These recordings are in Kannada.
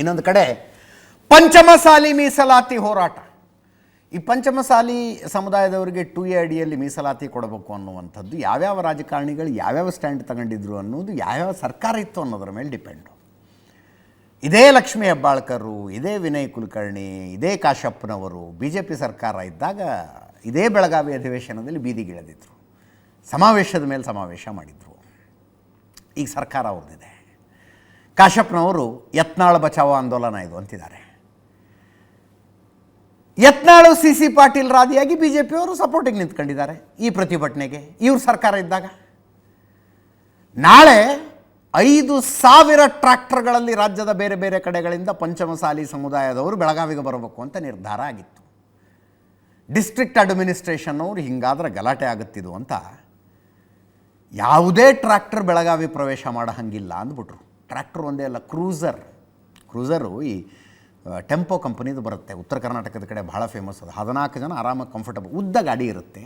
ಇನ್ನೊಂದು ಕಡೆ ಪಂಚಮಸಾಲಿ ಮೀಸಲಾತಿ ಹೋರಾಟ. ಈ ಪಂಚಮಸಾಲಿ ಸಮುದಾಯದವರಿಗೆ 2A ಅಡಿಯಲ್ಲಿ ಮೀಸಲಾತಿ ಕೊಡಬೇಕು ಅನ್ನುವಂಥದ್ದು ಯಾವ್ಯಾವ ರಾಜಕಾರಣಿಗಳು ಯಾವ್ಯಾವ ಸ್ಟ್ಯಾಂಡ್ ತಗೊಂಡಿದ್ರು ಅನ್ನೋದು ಯಾವ್ಯಾವ ಸರ್ಕಾರ ಇತ್ತು ಅನ್ನೋದ್ರ ಮೇಲೆ ಡಿಪೆಂಡು. ಇದೇ ಲಕ್ಷ್ಮೀ ಹೆಬ್ಬಾಳ್ಕರು, ಇದೇ ವಿನಯ್ ಕುಲಕರ್ಣಿ, ಇದೇ ಕಾಶಪ್ಪನವರು BJP ಸರ್ಕಾರ ಇದ್ದಾಗ ಇದೇ ಬೆಳಗಾವಿ ಅಧಿವೇಶನದಲ್ಲಿ ಬೀದಿಗಿಳಿದಿದ್ರು, ಸಮಾವೇಶದ ಮೇಲೆ ಸಮಾವೇಶ ಮಾಡಿದರು. ಈಗ ಸರ್ಕಾರ ಅವ್ರದ್ದಿದೆ. ಕಾಶಪ್ಪನವರು ಯತ್ನಾಳ್ ಬಚಾವೋ ಆಂದೋಲನ ಇದು ಅಂತಿದ್ದಾರೆ. ಯತ್ನಾಳು CC ಪಾಟೀಲ್ ರಾದಿಯಾಗಿ BJPಯವರು ಸಪೋರ್ಟಿಗೆ ನಿಂತ್ಕೊಂಡಿದ್ದಾರೆ ಈ ಪ್ರತಿಭಟನೆಗೆ ಇವ್ರ ಸರ್ಕಾರ ಇದ್ದಾಗ. ನಾಳೆ 5,000 ಟ್ರ್ಯಾಕ್ಟರ್ಗಳಲ್ಲಿ ರಾಜ್ಯದ ಬೇರೆ ಬೇರೆ ಕಡೆಗಳಿಂದ ಪಂಚಮಸಾಲಿ ಸಮುದಾಯದವರು ಬೆಳಗಾವಿಗೆ ಬರಬೇಕು ಅಂತ ನಿರ್ಧಾರ ಆಗಿತ್ತು. ಡಿಸ್ಟ್ರಿಕ್ಟ್ ಅಡ್ಮಿನಿಸ್ಟ್ರೇಷನ್ ಅವರು ಹಿಂಗಾದ್ರೆ ಗಲಾಟೆ ಆಗುತ್ತಿದ್ದು ಅಂತ ಯಾವುದೇ ಟ್ರ್ಯಾಕ್ಟರ್ ಬೆಳಗಾವಿ ಪ್ರವೇಶ ಮಾಡೋ ಹಂಗಿಲ್ಲ ಅಂದ್ಬಿಟ್ರು. ಟ್ರ್ಯಾಕ್ಟರ್ ಒಂದೇ ಅಲ್ಲ, ಕ್ರೂಸರು ಈ ಟೆಂಪೋ ಕಂಪನಿದು ಬರುತ್ತೆ, ಉತ್ತರ ಕರ್ನಾಟಕದ ಕಡೆ ಭಾಳ ಫೇಮಸ್. ಅದು 14 ಜನ ಆರಾಮಾಗಿ ಕಂಫರ್ಟಬಲ್ ಉದ್ದ ಗಾಡಿ ಇರುತ್ತೆ.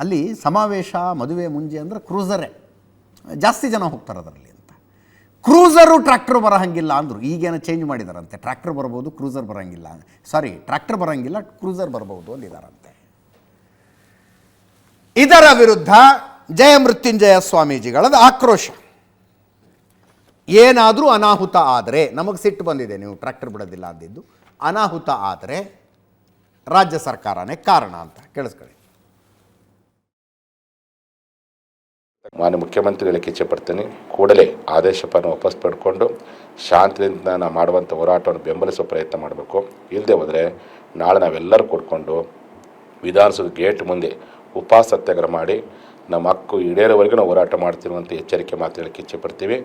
ಅಲ್ಲಿ ಸಮಾವೇಶ ಮದುವೆ ಮುಂಜೆ ಅಂದರೆ ಕ್ರೂಸರೇ ಜಾಸ್ತಿ ಜನ ಹೋಗ್ತಾರೆ ಅದರಲ್ಲಿ ಅಂತ. ಕ್ರೂಸರು ಟ್ರ್ಯಾಕ್ಟರ್ ಬರೋ ಹಂಗಿಲ್ಲ ಅಂದರು. ಈಗೇನೋ ಚೇಂಜ್ ಮಾಡಿದಾರಂತೆ, ಟ್ರ್ಯಾಕ್ಟರ್ ಬರ್ಬೋದು ಕ್ರೂಸರ್ ಬರೋಂಗಿಲ್ಲ, ಟ್ರ್ಯಾಕ್ಟರ್ ಬರೋಂಗಿಲ್ಲ ಕ್ರೂಸರ್ ಬರ್ಬೋದು ಅಂದಿದ್ದಾರಂತೆ. ಇದರ ವಿರುದ್ಧ ಜಯಮೃತ್ಯುಂಜಯ ಸ್ವಾಮೀಜಿಗಳದ್ದು ಆಕ್ರೋಶ. ಏನಾದರೂ ಅನಾಹುತ ಆದರೆ, ನಮಗೆ ಸಿಟ್ಟು ಬಂದಿದೆ ನೀವು ಟ್ರ್ಯಾಕ್ಟರ್ ಬಿಡೋದಿಲ್ಲ ಅಂದಿದ್ದು, ಅನಾಹುತ ಆದರೆ ರಾಜ್ಯ ಸರ್ಕಾರನೇ ಕಾರಣ ಅಂತ ಕೇಳಿಸ್ಕೊಳ್ಳಿ. ಮಾನ್ಯ ಮುಖ್ಯಮಂತ್ರಿಗಳಿಗೆ ಇಚ್ಛೆ ಪಡ್ತೀನಿ, ಕೂಡಲೇ ಆದೇಶವನ್ನು ವಾಪಸ್ ಪಡ್ಕೊಂಡು ಶಾಂತಿಯಿಂದ ನಾವು ಮಾಡುವಂಥ ಹೋರಾಟವನ್ನು ಬೆಂಬಲಿಸುವ ಪ್ರಯತ್ನ ಮಾಡಬೇಕು. ಇಲ್ಲದೆ ಹೋದರೆ ನಾಳೆ ನಾವೆಲ್ಲರೂ ಕೂಡ್ಕೊಂಡು ವಿಧಾನಸೌಧ ಗೇಟ್ ಮುಂದೆ ಉಪವಾಸ ಸತ್ಯಾಗ್ರಹ ಮಾಡಿ ನಮ್ಮ ಹಕ್ಕು ಈಡೇರೋವರೆಗೂ ನಾವು ಹೋರಾಟ ಮಾಡ್ತಿರುವಂಥ ಎಚ್ಚರಿಕೆ ಮಾತು ಹೇಳಕ್ಕೆ ಇಚ್ಛೆ ಪಡ್ತೀವಿ.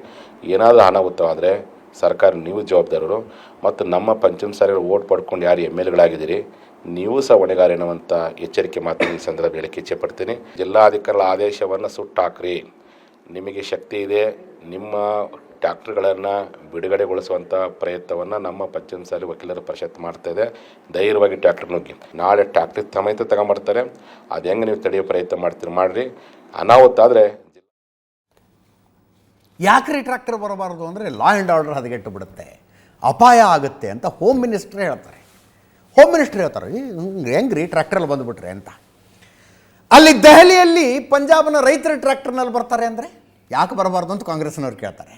ಏನಾದರೂ ಅನಾಹುತವಾದರೆ ಸರ್ಕಾರ ನೀವು ಜವಾಬ್ದಾರರು, ಮತ್ತು ನಮ್ಮ ಪಂಚಮಸಾಲಿಗಳು ಓಟ್ ಪಡ್ಕೊಂಡು ಯಾರು MLAಗಳಾಗಿದ್ದೀರಿ ನೀವು ಸಹ ಹೊಣೆಗಾರ ಎನ್ನುವಂಥ ಎಚ್ಚರಿಕೆ ಮಾತು ಈ ಸಂದರ್ಭ ಹೇಳಕ್ಕೆ ಇಚ್ಛೆ ಪಡ್ತೀನಿ. ಜಿಲ್ಲಾಧಿಕಾರಿಗಳ ಆದೇಶವನ್ನು ಸುಟ್ಟಾಕ್ರಿ, ನಿಮಗೆ ಶಕ್ತಿ ಇದೆ, ನಿಮ್ಮ ಟ್ಯಾಕ್ಟರ್ಗಳನ್ನು ಬಿಡುಗಡೆಗೊಳಿಸುವಂಥ ಪ್ರಯತ್ನವನ್ನು ನಮ್ಮ ಪಂಚಮಸಾಲಿ ವಕೀಲರ ಪರಿಷತ್ ಮಾಡ್ತಾಯಿದೆ. ಧೈರ್ಯವಾಗಿ ಟ್ಯಾಕ್ಟರ್ ನುಗ್ಗಿ, ನಾಳೆ ಟ್ಯಾಕ್ಟರ್ ಸಮೇತ ತಗೊಂಬರ್ತಾರೆ, ಅದು ಹೆಂಗೆ ನೀವು ತಡೆಯೋ ಪ್ರಯತ್ನ ಮಾಡ್ತೀರಿ ಮಾಡಿರಿ. ಅನಾಹುತ ಆದರೆ ಯಾಕ್ರಿ ಟ್ರ್ಯಾಕ್ಟರ್ ಬರಬಾರ್ದು ಅಂದರೆ ಲಾ ಆ್ಯಂಡ್ ಆರ್ಡರ್ ಹದಗೆಟ್ಟು ಬಿಡುತ್ತೆ, ಅಪಾಯ ಆಗುತ್ತೆ ಅಂತ ಹೋಮ್ ಮಿನಿಸ್ಟ್ರೇ ಹೇಳ್ತಾರೆ. ಹೆಂಗ್ರಿ ಟ್ರ್ಯಾಕ್ಟರಲ್ಲಿ ಬಂದುಬಿಟ್ರೆ ಅಂತ. ಅಲ್ಲಿ ದೆಹಲಿಯಲ್ಲಿ ಪಂಜಾಬ್ನ ರೈತರ ಟ್ರ್ಯಾಕ್ಟರ್ನಲ್ಲಿ ಬರ್ತಾರೆ ಅಂದರೆ ಯಾಕೆ ಬರಬಾರ್ದು ಅಂತ ಕಾಂಗ್ರೆಸ್ನವ್ರು ಕೇಳ್ತಾರೆ.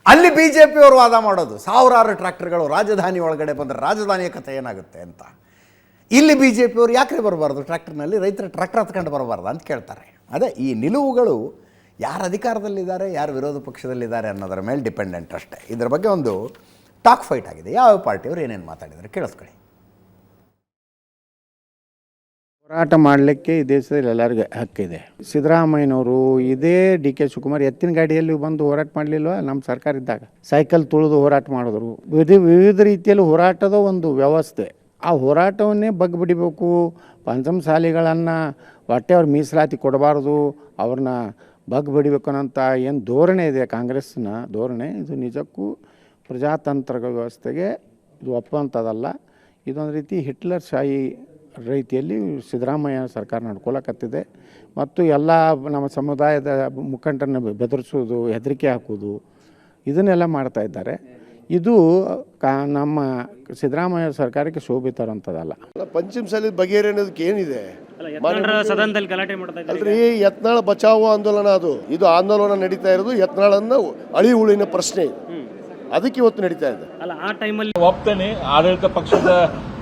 ಅಲ್ಲಿ BJPಯವರು ವಾದ ಮಾಡೋದು, ಸಾವಿರಾರು ಟ್ರ್ಯಾಕ್ಟರ್ಗಳು ರಾಜಧಾನಿ ಒಳಗಡೆ ಬಂದರೆ ರಾಜಧಾನಿಯ ಕಥೆ ಏನಾಗುತ್ತೆ ಅಂತ. ಇಲ್ಲಿ BJPಯವರು ಯಾಕ್ರಿ ಬರಬಾರ್ದು ಟ್ರ್ಯಾಕ್ಟರ್ನಲ್ಲಿ, ರೈತರ ಟ್ರ್ಯಾಕ್ಟರ್ ಹತ್ಕೊಂಡು ಬರಬಾರ್ದು ಅಂತ ಕೇಳ್ತಾರೆ. ಅದೇ ಈ ನಿಲುವುಗಳು ಯಾರು ಅಧಿಕಾರದಲ್ಲಿದ್ದಾರೆ ಯಾರು ವಿರೋಧ ಪಕ್ಷದಲ್ಲಿದ್ದಾರೆ ಅನ್ನೋದರ ಮೇಲೆ ಡಿಪೆಂಡೆಂಟ್ ಅಷ್ಟೇ. ಇದರ ಬಗ್ಗೆ ಒಂದು ಟಾಕ್ ಫೈಟ್ ಆಗಿದೆ. ಯಾವ ಪಾರ್ಟಿಯವರು ಏನೇನು ಮಾತಾಡಿದ್ದಾರೆ ಕೇಳಿಸ್ಕೊಳ್ಳಿ. ಹೋರಾಟ ಮಾಡಲಿಕ್ಕೆ ಈ ದೇಶದಲ್ಲಿ ಎಲ್ಲರಿಗೂ ಹಕ್ಕಿದೆ. ಸಿದ್ದರಾಮಯ್ಯನವರು ಇದೇ DK ಶಿವಕುಮಾರ್ ಎತ್ತಿನ ಗಾಡಿಯಲ್ಲಿ ಬಂದು ಹೋರಾಟ ಮಾಡಲಿಲ್ವ? ನಮ್ಮ ಸರ್ಕಾರ ಇದ್ದಾಗ ಸೈಕಲ್ ತುಳಿದು ಹೋರಾಟ ಮಾಡಿದ್ರು. ವಿವಿಧ ರೀತಿಯಲ್ಲಿ ಹೋರಾಟದ ಒಂದು ವ್ಯವಸ್ಥೆ. ಆ ಹೋರಾಟವನ್ನೇ ಬಗ್ಬಿಡಿಬೇಕು. ಪಂಚಮಸಾಲಿಗಳನ್ನು ಹೊಟ್ಟೆ ಅವ್ರ ಮೀಸಲಾತಿ ಕೊಡಬಾರ್ದು, ಅವ್ರನ್ನ ಬಗ್ಬಿಡಿಬೇಕು ಅನ್ನೋಂಥ ಏನು ಧೋರಣೆ ಇದೆ ಕಾಂಗ್ರೆಸ್ನ ಧೋರಣೆ, ಇದು ನಿಜಕ್ಕೂ ಪ್ರಜಾತಂತ್ರ ವ್ಯವಸ್ಥೆಗೆ ಇದು ಒಪ್ಪುವಂಥದ್ದಲ್ಲ. ಇದೊಂದು ರೀತಿ ಹಿಟ್ಲರ್ ಶಾಹಿ ರೀತಿಯಲ್ಲಿ ಸಿದ್ದರಾಮಯ್ಯ ಸರ್ಕಾರ ನಡ್ಕೊಳಕತ್ತಿದೆ. ಮತ್ತು ಎಲ್ಲ ನಮ್ಮ ಸಮುದಾಯದ ಮುಖಂಡರನ್ನ ಬೆದರಿಸೋದು, ಹೆದರಿಕೆ ಹಾಕೋದು, ಇದನ್ನೆಲ್ಲ ಮಾಡ್ತಾ ಇದ್ದಾರೆ. ಇದು ನಮ್ಮ ಸಿದ್ದರಾಮಯ್ಯ ಸರ್ಕಾರಕ್ಕೆ ಶೋಭೆ ತರೋಂಥದ್ದಲ್ಲ. ಪಂಚಮಸಾಲಿ ಬಗೆಹರಿಯೋದಕ್ಕೆ ಏನಿದೆ? ಸದನದಲ್ಲಿ ಗಲಾಟೆ ಮಾಡ್ತಾ ಇದ್ದಾರೆ. ಅಲ್ರಿ, ಯತ್ನಾಳ್ ಬಚಾವೋ ಆಂದೋಲನ ಅದು. ಇದು ಆಂದೋಲನ ನಡೀತಾ ಇರೋದು ಯತ್ನಾಳನ್ನ ಅಳಿ ಉಳಿನ ಪ್ರಶ್ನೆ, ಅದಕ್ಕೆ ಇವತ್ತು ನಡೀತಾ ಇದೆ. ಅಲ್ಲ, ಆ ಟೈಮಲ್ಲಿ ಒಪ್ತೇನೆ, ಆಡಳಿತ ಪಕ್ಷದ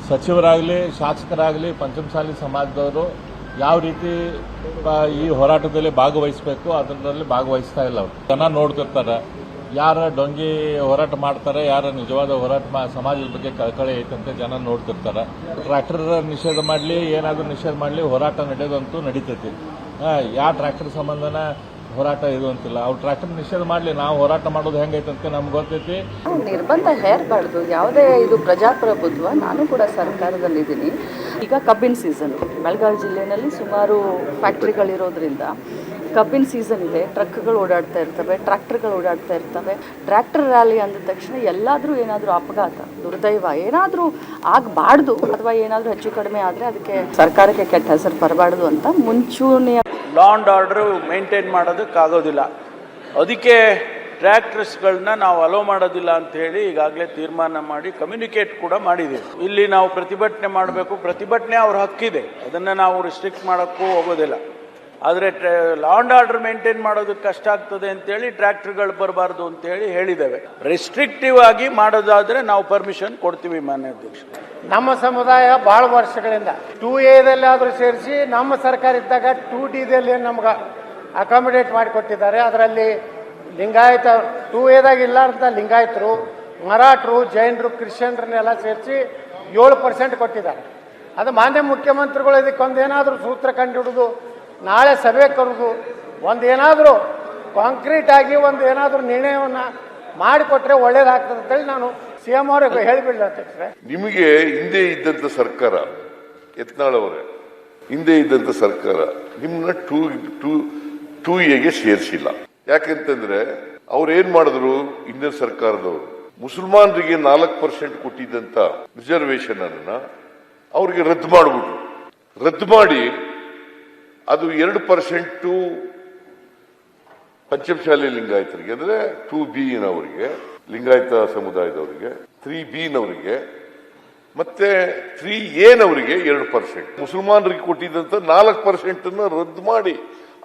ಸಚಿವರಾಗಲಿ ಶಾಸಕರಾಗಲಿ ಪಂಚಮಸಾಲಿ ಸಮಾಜದವರು ಯಾವ ರೀತಿ ಈ ಹೋರಾಟದಲ್ಲಿ ಭಾಗವಹಿಸಬೇಕು ಅದರಲ್ಲಿ ಭಾಗವಹಿಸ್ತಾ ಇಲ್ಲ. ಅವರು ಜನ ನೋಡ್ತಿರ್ತಾರೆ, ಯಾರ ಡೊಂಗಿ ಹೋರಾಟ ಮಾಡ್ತಾರೆ, ಯಾರ ನಿಜವಾದ ಹೋರಾಟ ಸಮಾಜದ ಬಗ್ಗೆ ಕಳಕಳಿ ಐತಂತೆ ಜನ ನೋಡ್ತಿರ್ತಾರೆ. ಟ್ರ್ಯಾಕ್ಟರ್ ನಿಷೇಧ ಮಾಡಲಿ, ಏನಾದರೂ ನಿಷೇಧ ಮಾಡಲಿ, ಹೋರಾಟ ನಡೆಯೋದಂತೂ ನಡೀತೈತಿ. ಯಾವ ಟ್ರ್ಯಾಕ್ಟರ್ ಸಂಬಂಧನ ಹೋರಾಟ ಇದು ಅಂತಿಲ್ಲ. ಅವ್ರು ಟ್ರ್ಯಾಕ್ಟರ್ ನಿಷೇಧ ಮಾಡಲಿ, ನಾವು ಹೋರಾಟ ಮಾಡೋದು ಹೆಂಗೈತಂತೆ ನಮ್ಗೆ ಗೊತ್ತೈತಿ. ನಿರ್ಬಂಧ ಹೇರಬಾರ್ದು, ಯಾವುದೇ ಇದು ಪ್ರಜಾಪ್ರಭುತ್ವ. ನಾನು ಕೂಡ ಸರ್ಕಾರದಲ್ಲಿದ್ದೀನಿ. ಈಗ ಕಬ್ಬಿನ ಸೀಸನ್ ಬೆಳಗಾವಿ ಜಿಲ್ಲೆಯಲ್ಲಿ ಸುಮಾರು ಫ್ಯಾಕ್ಟ್ರಿಗಳಿರೋದ್ರಿಂದ ಕಬ್ಬಿನ ಸೀಸನ್ ಇದೆ, ಟ್ರಕ್ಗಳು ಓಡಾಡ್ತಾ ಇರ್ತವೆ, ಟ್ರ್ಯಾಕ್ಟರ್ಗಳು ಓಡಾಡ್ತಾ ಇರ್ತವೆ. ಟ್ರ್ಯಾಕ್ಟರ್ ರ್ಯಾಲಿ ಅಂದ ತಕ್ಷಣ ಎಲ್ಲಾದರೂ ಏನಾದರೂ ಅಪಘಾತ, ದುರ್ದೈವ ಏನಾದರೂ ಆಗಬಾರ್ದು, ಅಥವಾ ಏನಾದರೂ ಹೆಚ್ಚು ಕಡಿಮೆ ಆದರೆ ಅದಕ್ಕೆ ಸರ್ಕಾರಕ್ಕೆ ಕೆಟ್ಟ ಹೆಸರು ಬರಬಾರ್ದು ಅಂತ ಮುಂಚೂಣಿಯ ಲಾ ಆ್ಯಂಡ್ ಆರ್ಡರ್ ಮೇಂಟೈನ್ ಮಾಡೋದಕ್ಕಾಗೋದಿಲ್ಲ. ಅದಕ್ಕೆ ಟ್ರ್ಯಾಕ್ಟರ್ಸ್ಗಳನ್ನ ನಾವು ಅಲೋ ಮಾಡೋದಿಲ್ಲ ಅಂತ ಹೇಳಿ ಈಗಾಗಲೇ ತೀರ್ಮಾನ ಮಾಡಿ ಕಮ್ಯುನಿಕೇಟ್ ಕೂಡ ಮಾಡಿದ್ದೀವಿ. ಇಲ್ಲಿ ನಾವು ಪ್ರತಿಭಟನೆ ಮಾಡಬೇಕು, ಪ್ರತಿಭಟನೆ ಅವ್ರ ಹಕ್ಕಿದೆ, ಅದನ್ನು ನಾವು ರಿಸ್ಟ್ರಿಕ್ಟ್ ಮಾಡೋಕ್ಕೂ ಹೋಗೋದಿಲ್ಲ. ಆದರೆ ಲಾ ಆ್ಯಂಡ್ ಆರ್ಡರ್ ಮೇಂಟೈನ್ ಮಾಡೋದಕ್ಕೆ ಕಷ್ಟ ಆಗ್ತದೆ ಅಂತೇಳಿ ಟ್ರ್ಯಾಕ್ಟರ್ಗಳು ಬರಬಾರ್ದು ಅಂತೇಳಿ ಹೇಳಿದ್ದೇವೆ. ರೆಸ್ಟ್ರಿಕ್ಟಿವ್ ಆಗಿ ಮಾಡೋದಾದರೆ ನಾವು ಪರ್ಮಿಷನ್ ಕೊಡ್ತೀವಿ ಮಾನ್ಯ ಅಧ್ಯಕ್ಷ. ನಮ್ಮ ಸಮುದಾಯ ಭಾಳ ವರ್ಷಗಳಿಂದ 2A ಆದರೂ ಸೇರಿಸಿ ನಮ್ಮ ಸರ್ಕಾರ ಇದ್ದಾಗ 2D ನಮ್ಗೆ ಅಕಾಮಿಡೇಟ್ ಮಾಡಿಕೊಟ್ಟಿದ್ದಾರೆ. ಅದರಲ್ಲಿ ಲಿಂಗಾಯತ 2A ಇಲ್ಲ ಅಂತ ಲಿಂಗಾಯತರು, ಮರಾಠರು, ಜೈನರು, ಕ್ರಿಶ್ಚಿಯನ್ರನ್ನೆಲ್ಲ ಸೇರಿಸಿ 7% ಕೊಟ್ಟಿದ್ದಾರೆ. ಅದು ಮಾನ್ಯ ಮುಖ್ಯಮಂತ್ರಿಗಳು ಇದಕ್ಕೊಂದೇನಾದರೂ ಸೂತ್ರ ಕಂಡುಹಿಡಿದು ನಾಳೆ ಸಭೆ ಕರೆದು ಒಂದೇನಾದರೂ ಕಾಂಕ್ರೀಟ್ ಆಗಿ ಏನಾದರೂ ನಿರ್ಣಯವನ್ನು ಮಾಡಿಕೊಟ್ರೆ ಒಳ್ಳೇದಾಗ್ತದೆ ಅಂತೇಳಿ ನಾನು CM ಅವರಿಗೆ ಹೇಳಿಬಿಡಲ ಅಧ್ಯಕ್ಷರೇ. ನಿಮಗೆ ಹಿಂದೆ ಇದ್ದಂಥ ಸರ್ಕಾರ, ಯತ್ನಾಳ್ ಅವರೇ, ಹಿಂದೆ ಇದ್ದಂಥ ಸರ್ಕಾರ ನಿಮ್ಮನ್ನ 2A ಸೇರಿಸಿಲ್ಲ. ಯಾಕಂತಂದ್ರೆ ಅವ್ರು ಏನ್ ಮಾಡಿದ್ರು, ಹಿಂದಿನ ಸರ್ಕಾರದವರು ಮುಸಲ್ಮಾನರಿಗೆ 4% ಕೊಟ್ಟಿದ್ದಂತ ರಿಸರ್ವೇಶನ್ ಅನ್ನ ಅವ್ರಿಗೆ ರದ್ದು ಮಾಡಿಬಿಟ್ರು. ರದ್ದು ಮಾಡಿ ಅದು 2% ಪಂಚಮಶಾಲಿ ಲಿಂಗಾಯತರಿಗೆ, ಅಂದ್ರೆ 2B ಲಿಂಗಾಯತ ಸಮುದಾಯದವರಿಗೆ, 3B ಮತ್ತೆ 3A 2%. ಮುಸಲ್ಮಾನರಿಗೆ ಕೊಟ್ಟಿದ್ದಂತ 4% ರದ್ದು ಮಾಡಿ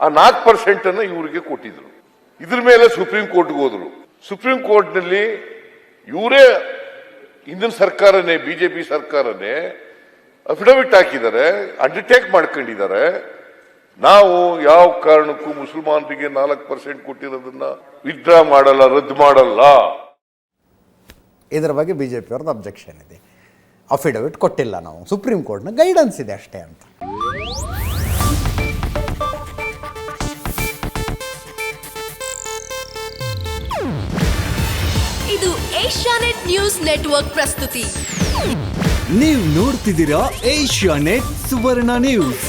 ಆ 4% ಇವರಿಗೆ ಕೊಟ್ಟಿದ್ರು. ಇದ್ರ ಮೇಲೆ ಸುಪ್ರೀಂ ಕೋರ್ಟ್ಗೆ ಹೋದ್ರು. ಸುಪ್ರೀಂ ಕೋರ್ಟ್ನಲ್ಲಿ ಇವರೇ ಹಿಂದಿನ ಸರ್ಕಾರನೇ, ಬಿಜೆಪಿ ಸರ್ಕಾರನೇ ಅಫಿಡವಿಟ್ ಹಾಕಿದ್ದಾರೆ, ಅಂಡರ್ಟೇಕ್ ಮಾಡ್ಕೊಂಡಿದ್ದಾರೆ, ನಾವು ಯಾವ ಕಾರಣಕ್ಕೂ ಮುಸಲ್ಮಾನರಿಗೆ 4% ಕೊಟ್ಟಿರೋದನ್ನ ವಿತ್ಡ್ರಾ ಮಾಡಲ್ಲ, ರದ್ದು ಮಾಡಲ್ಲ. ಇದರ ಬಗ್ಗೆ BJP ಅವ್ರದ್ದು ಅಬ್ಜೆಕ್ಷನ್ ಇದೆ. ಅಫಿಡವಿಟ್ ಕೊಟ್ಟಿಲ್ಲ, ನಾವು ಸುಪ್ರೀಂ ಕೋರ್ಟ್ನ ಗೈಡೆನ್ಸ್ ಇದೆ ಅಷ್ಟೇ ಅಂತ. ಇದು ಏಷ್ಯಾನೆಟ್ ನ್ಯೂಸ್ ನೆಟ್ವರ್ಕ್ ಪ್ರಸ್ತುತಿ. ನೀವು ನೋಡ್ತಿದ್ದೀರಾ ಏಷ್ಯಾನೆಟ್ ಸುವರ್ಣ ನ್ಯೂಸ್.